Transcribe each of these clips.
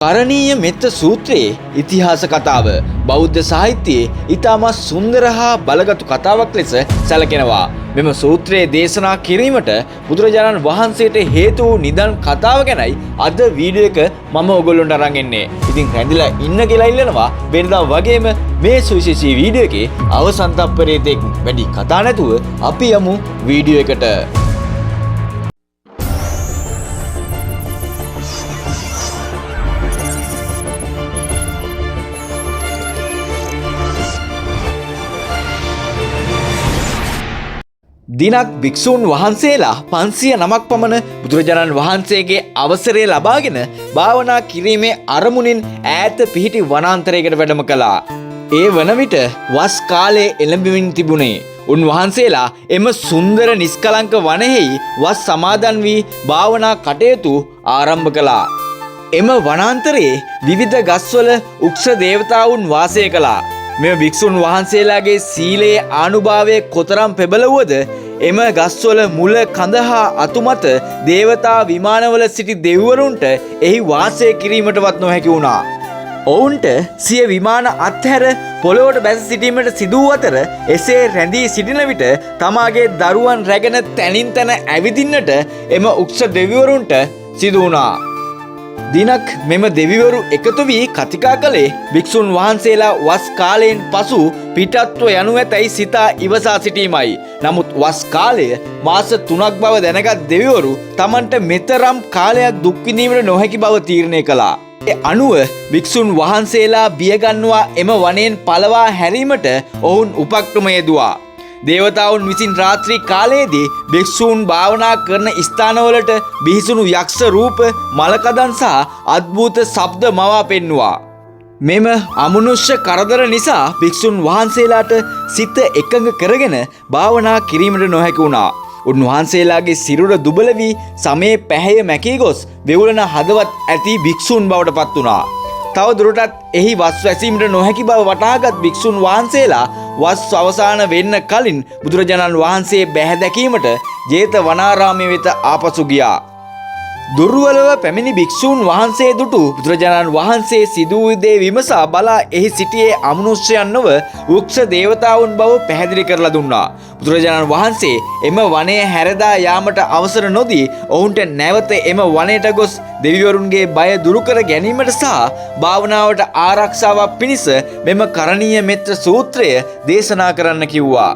කරණීය මෙත්ත සූත්‍රයේ ඉතිහාස කතාව බෞද්ධ සාහිත්‍යයේ ඉතාමත් සුන්දර හා බලගතු කතාවක් ලෙස සැලකෙනවා. මෙම සූත්‍රයේ දේශනා කිරීමට බුදුරජාණන් වහන්සේට හේතු වූ නිදන් කතාව ගැනයි අද වීඩියෝ එක මම ඔයගොල්ලන්ට අරන් එන්නේ. ඉතින් රැඳිලා ඉන්න කියලා ඉල්ලනවා. වෙනදා වගේම මේ සුවිශේෂී වීඩියෝ එකේ අවසන් තත්පරයේදී වැඩි කතා නැතුව අපි යමු වීඩියෝ එකට. දිනක් භික්ෂූන් වහන්සේලා 509ක් පමණ බුදුරජාණන් වහන්සේගේ අවසරය ලබාගෙන භාවනා කිරීමේ අරමුණින් ඈත පිහිටි වනාන්තරයකට වැඩම කළා. ඒ වන විට වස් කාලයේ එළඹෙමින් තිබුණේ. උන්වහන්සේලා එම සුන්දර නිස්කලංක වනයෙහි වස් සමාදන් වී භාවනා කටයුතු ආරම්භ කළා. එම වනාන්තරයේ විවිධ ගස්වල උක්ෂ දේවතාවුන් වාසය කළා. මෙම භික්ෂුන් වහන්සේලාගේ සීලයේ ආනුභාවය කොතරම් ප්‍රබල වුවද එම ගස්වල මුල කඳ හා අතුමත දේවතා විමානවල සිටි දෙවිවරුන්ට එහි වාසය කිරීමටවත් නොහැකි වුණා. ඔවුන්ට සිය විමාන අත්හැර පොළොවට බැස සිටීමට සිදු වූ අතර එසේ රැඳී සිටින විට තමාගේ දරුවන් රැගෙන තැනින් තැන ඇවිදින්නට එම උක්ෂ දෙවිවරුන්ට සිදු වුණා. දිනක් මෙම දෙවිවරු එකතු වී කතිකා කළේ භික්ෂුන් වහන්සේලා වස් කාලයෙන් පසු පිටත්ව යනු ඇතැයි සිතා ඉවසා සිටීමයි. නමුත් වස් කාලය මාස 3ක් බව දැනගත් දෙවිවරු තමන්ට මෙතරම් කාලයක් දුක් විඳීමට නොහැකි බව තීරණය කළා. ඒ අනුව භික්ෂුන් වහන්සේලා බියගන්වා එම වනයෙන් පළවා හැරීමට ඔවුන් උපක්‍රම යෙදුවා. දේවතාවුන් විසින් රාත්‍රී කාලයේදී භික්ෂූන් භාවනා කරන ස්ථානවලට බිහිසුණු යක්ෂ රූප, මලකදන් සහ අද්භූත ශබ්ද මවා පෙන්වුවා. මෙම අමනුෂ්‍ය කරදර නිසා භික්ෂුන් වහන්සේලාට සිත එකඟ කරගෙන භාවනා කිරීමට නොහැකි වුණා. උන්වහන්සේලාගේ සිරුර දුබල වී සමේ පැහැය මැකී ගොස් වෙවුලන හදවත් ඇති භික්ෂූන් බවට පත් වුණා. තව දුරටත් එහි වස් වැසීමට නොහැකි බව වටහාගත් භික්ෂුන් වහන්සේලා වස් අවසාන වෙන්න කලින් බුදුරජාණන් වහන්සේ බැහැ දැකීමට ජේතවනාරාමයේ වෙත ආපසු ගියා. දුර්වලව පැමිණි භික්ෂූන් වහන්සේ දුටු බුදුරජාණන් වහන්සේ සිදු වූ දේ විමසා බලා එහි සිටියේ අමනුෂ්‍යයන් නොව වෘක්ෂ දේවතාවුන් බව පැහැදිලි කරලා දුන්නා. බුදුරජාණන් වහන්සේ එම වනය හැරදා යාමට අවසර නොදී ඔවුන්ට නැවත එම වනයට ගොස් දෙවිවරුන්ගේ බය දුරු කර ගැනීමට සහ භාවනාවට ආරක්ෂාවක් පිණිස මෙම කරණීය මෙත්ත සූත්‍රය දේශනා කරන්න කිව්වා.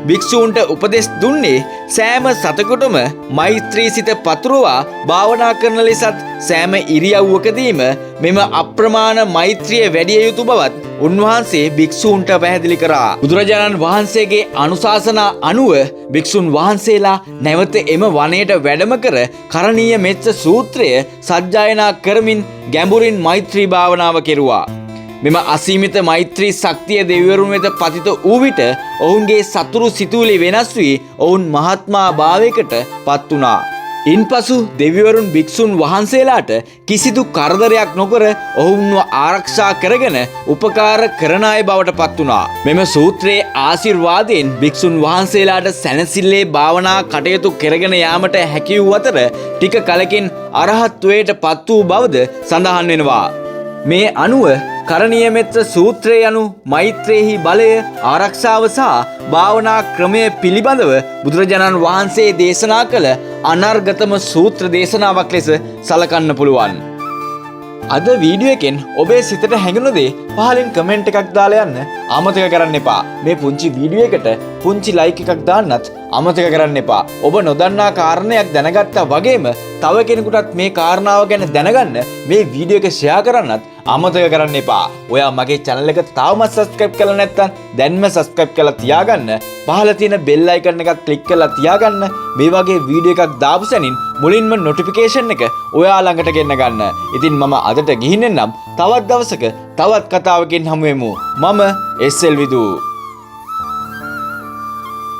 භික්ෂූන්ට උපදෙස් දුන්නේ සෑම සතෙකුටම මෛත්‍රී සිත පතුරවා භාවනා කරන ලෙසත් සෑම ඉරියව්වකදීම මෙම අප්‍රමාණ මෛත්‍රිය වැඩි යුතු බවත් උන්වහන්සේ භික්ෂූන්ට පැහැදිලි කරා. බුදුරජාණන් වහන්සේගේ අනුශාසනා අනුව භික්ෂුන් වහන්සේලා නැවත එම වනයට වැඩම කර කරණීය මෙත්ත සූත්‍රය සජ්ජායනා කරමින් ගැඹුරින් මෛත්‍රී භාවනාව කෙරුවා. මෙම අසීමිත මෛත්‍රී ශක්තිය දෙවිවරුන් වෙත පතිත වූ විට ඔවුන්ගේ සතුරු සිතුවිලි වෙනස් වී ඔවුන් මහත්මා භාවයකට පත් වුණා. ඉන්පසු දෙවිවරුන් භික්ෂුන් වහන්සේලාට කිසිදු කරදරයක් නොකර ඔවුන්ව ආරක්ෂා කරගෙන උපකාර කරන අය බවට පත් වුණා. මෙම සූත්‍රයේ ආශිර්වාදයෙන් භික්ෂුන් වහන්සේලාට සැනසille භාවනා කටයුතු කරගෙන යාමට හැකි වූ අතර ටික කලකින් අරහත්වයට පත් වූ බවද සඳහන් වෙනවා. මේ අනුව කරණීය මෙත්ත සූත්‍රය යනු මෛත්‍රියෙහි බලය, ආරක්ෂාව සහ භාවනා ක්‍රමය පිළිබඳව බුදුරජාණන් වහන්සේ දේශනා කළ අනර්ගතම සූත්‍ර දේශනාවක් ලෙස සලකන්න පුළුවන්. අද වීඩියෝ එකෙන් ඔබේ සිතට හැඟුණු දේ පහලින් කමෙන්ට් එකක් දාලා යන්න අමතක කරන්න එපා. මේ පුංචි වීඩියෝ එකට පුංචි ලයික් එකක් දාන්නත් අමතක කරන්න එපා. ඔබ නොදන්නා කාරණයක් දැනගත්තා වගේම තව කෙනෙකුටත් මේ කාරණාව ගැන දැනගන්න මේ වීඩියෝ එක ෂෙයා කරන්නත් අමතක කරන්න එපා. ඔයා මගේ channel එක තාමත් subscribe කරලා නැත්නම් දැන්ම subscribe කරලා තියාගන්න. පහළ තියෙන bell icon එකත් click කරලා තියාගන්න. මේ වගේ වීඩියෝ එකක් දාපු සැනින් මුලින්ම notification එක ඔයා ළඟට ගෙන්න ගන්න. ඉතින් මම අදට ගිහින් එන්නම්. තවත් දවසක තවත් කතාවකින් හමු වෙමු. මම SL විදු.